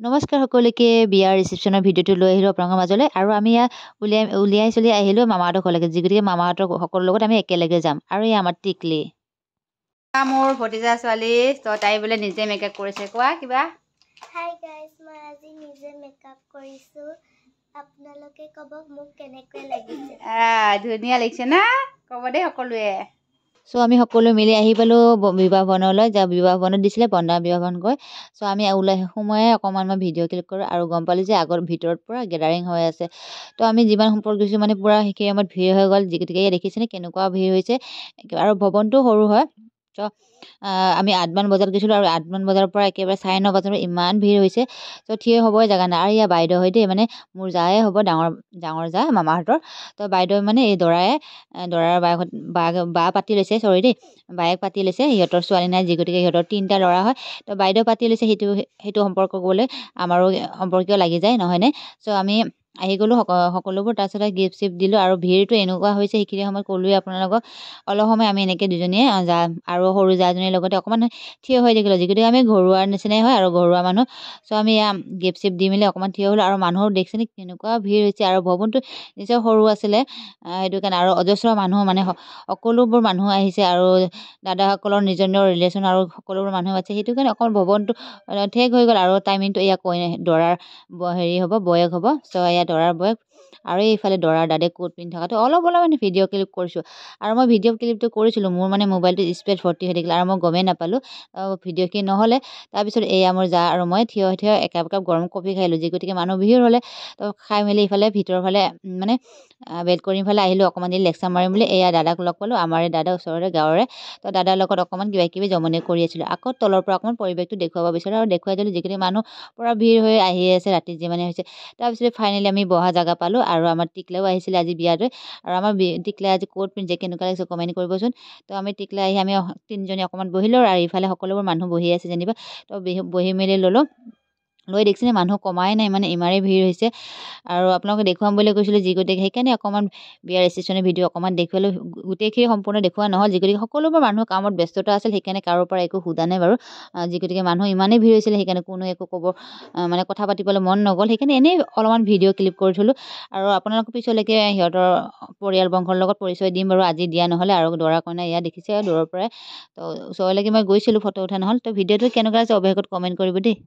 নমস্কাৰ সকলোকে বিয়াৰ ৰিসেপশ্যনৰ ভিডিঅ'টো লৈ আহিলোঁ আপোনালোকৰ মাজলৈ আৰু আমি উলিয়াই চলি আহিলোঁ মামাহঁতৰ ঘৰলৈকে গতিকে মামাহঁতৰ সকলোৰ লগত আমি একেলগে যাম আৰু এই আমাৰ টিকলি মোৰ ভতিজা ছোৱালী তাই বোলে নিজে মেকআপ কৰিছে কোৱা কিবা হাই গাইস মই আজি নিজে মেকআপ কৰিছো আপোনালোকে কব মোক কেনেকৈ লাগিছে ধুনীয়া লাগিছে না ক'ব দেই সকলোৱে আমি সকলোৱে মিলি আহি পালোঁ বিবাহ ভৱনলৈ বিবাহ ভৱনত দিছিলে বন্দনা বিবাহ ভৱন গৈ আমি ওলাই সময়ে অকণমান মই ভিডিঅ' ক্লিক কৰোঁ আৰু গম পালোঁ যে আগৰ ভিতৰত পূৰা গেডাৰিং হৈ আছে আমি যিমান সম্পৰ্ক গৈছোঁ মানে পূৰা সেই সময়ত ভিৰ হৈ গ'ল গতিকে দেখিছেনে কেনেকুৱা ভিৰ হৈছে আৰু ভৱনটো সৰু হয় আমি 8মান বজাত গৈছিলোঁ আৰু 8মান বজাৰ পৰা একেবাৰে 9:30 বজাত ইমান ভিৰ হৈছে থিয় হ'বই জেগা নাই আৰু বাইদেউ হয় দেই মানে মোৰ জায়ে হ'ব ডাঙৰ জা মামাহঁতৰ বাইদেউ মানে এই দৰাৰ বা পাতি লৈছে বায়েক পাতি লৈছে সিহঁতৰ ছোৱালী নাই গতিকে সিহঁতৰ 3টা ল'ৰা হয় বাইদেউ পাতি লৈছে সেইটো সম্পৰ্ক গ'লে আমাৰো সম্পৰ্কীয় লাগি যায় নহয়নে আমি আহি গ'লোঁ সকলোবোৰ তাৰপিছতে গিফ্ট চিফ্ট দিলোঁ আৰু ভিৰটো এনেকুৱা হৈছে সেইখিনি সময়ত ক'লোৱে আপোনালোকক অলপ সময় আমি এনেকৈ দুজনীয়ে আৰু সৰু জাজনীৰ লগতে অকণমান থিয় হৈ থাকিলোঁ গতিকে আমি ঘৰুৱাৰ নিচিনাই হয় আৰু ঘৰুৱা মানুহ আমি গিফ্ট চিফ্ট দি মেলি অকণমান থিয় হ'লোঁ আৰু মানুহৰ দেখিছেনে কেনেকুৱা ভিৰ হৈছে আৰু ভৱনটো নিশ্চয় সৰু আছিলে সেইটো কাৰণে আৰু অজস্ৰ মানুহ মানে সকলোবোৰ মানুহ আহিছে আৰু দাদাসকলৰ নিজৰ ৰিলেশ্যন আৰু সকলোবোৰ মানুহ আছে সেইটো কাৰণে অকল ভৱনটো ঠেক হৈ গ'ল আৰু টাইমিংটো দৰাৰ হেৰি হ'ব বয়স হ'ব দৰাৰ বয়স আৰু এইফালে দৰাৰ দাদে কোট পিন্ধি থকাটো অলপ মানে ভিডিঅ' ক্লিপ কৰিছোঁ আৰু মই ভিডিঅ' ক্লিপটো কৰিছিলোঁ মোৰ মানে মোবাইলটো স্পীড ভৰ্তি হৈ থাকিলে আৰু মই গমেই নাপালোঁ ভিডিঅ'খিনি নহ'লে তাৰপিছত মোৰ জা আৰু মই থিয় একাপ গৰম কফি খাইলোঁ গতিকে মানুহ ভিৰ হ'লে খাই মেলি ইফালে ভিতৰৰ ফালে মানে বেলকনিৰ ফালে আহিলোঁ অকণমান দেৰি লেকচাৰ মাৰিম বুলি দাদাক লগ পালোঁ আমাৰ দাদা ওচৰৰে গাঁৱৰে দাদাৰ লগত অকণমান কিবা জমনি কৰি আছিলোঁ আকৌ তলৰ পৰা অকণমান পৰিৱেশটো দেখুৱাব বিচাৰোঁ আৰু দেখুৱাই দিলোঁ যিখিনি মানুহ পূৰা ভিৰ হৈ আহি আছে ৰাতি যিমানে হৈছে তাৰপিছত ফাইনেলি আমি বহা জেগা পালোঁ আৰু আমাৰ টিকলাও আহিছিলে আজি বিয়ালৈ আৰু আমাৰ টিকলাই আজি ক'ত পিন্ধিছে কেনেকুৱা লাগিছে কমেণ্ট কৰিবচোন আমি টিকলাই আহি আমি 3জনী অকণমান বহিলোঁ আৰু ইফালে সকলোবোৰ মানুহ বহি আছে যেনিবা বহি মেলি ল'লোঁ লৈ দেখিছেনে মানুহ কমাই নাই মানে ইমানেই ভিৰ হৈছে আৰু আপোনালোকে দেখুৱাম বুলি কৈছিলোঁ গতিকে সেইকাৰণে অকণমান বিয়াৰ ৰিচেপশ্যনৰ ভিডিঅ' অকণমান দেখুৱালোঁ গোটেইখিনি সম্পূৰ্ণ দেখুওৱা নহ'ল গতিকে সকলোবোৰ মানুহ কামত ব্যস্ততা আছিল সেইকাৰণে কাৰো পৰা একো সোধা নাই বাৰু গতিকে মানুহ ইমানেই ভিৰ হৈছিলে সেইকাৰণে কোনো একো ক'ব মানে কথা পাতিবলৈ মন নগ'ল সেইকাৰণে এনেই অলপমান ভিডিঅ' ক্লিপ কৰি থলোঁ আৰু আপোনালোকৰ পিছলৈকে সিহঁতৰ পৰিয়াল বংশৰ লগত পৰিচয় দিম বাৰু আজি দিয়া নহ'লে আৰু দৰা কইনা দেখিছে দূৰৰ পৰাই ওচৰলৈকে মই গৈছিলোঁ ফটো উঠা নহ'ল ভিডিঅ'টো কেনেকুৱা আছে অৱশেষত কমেণ্ট কৰিব দেই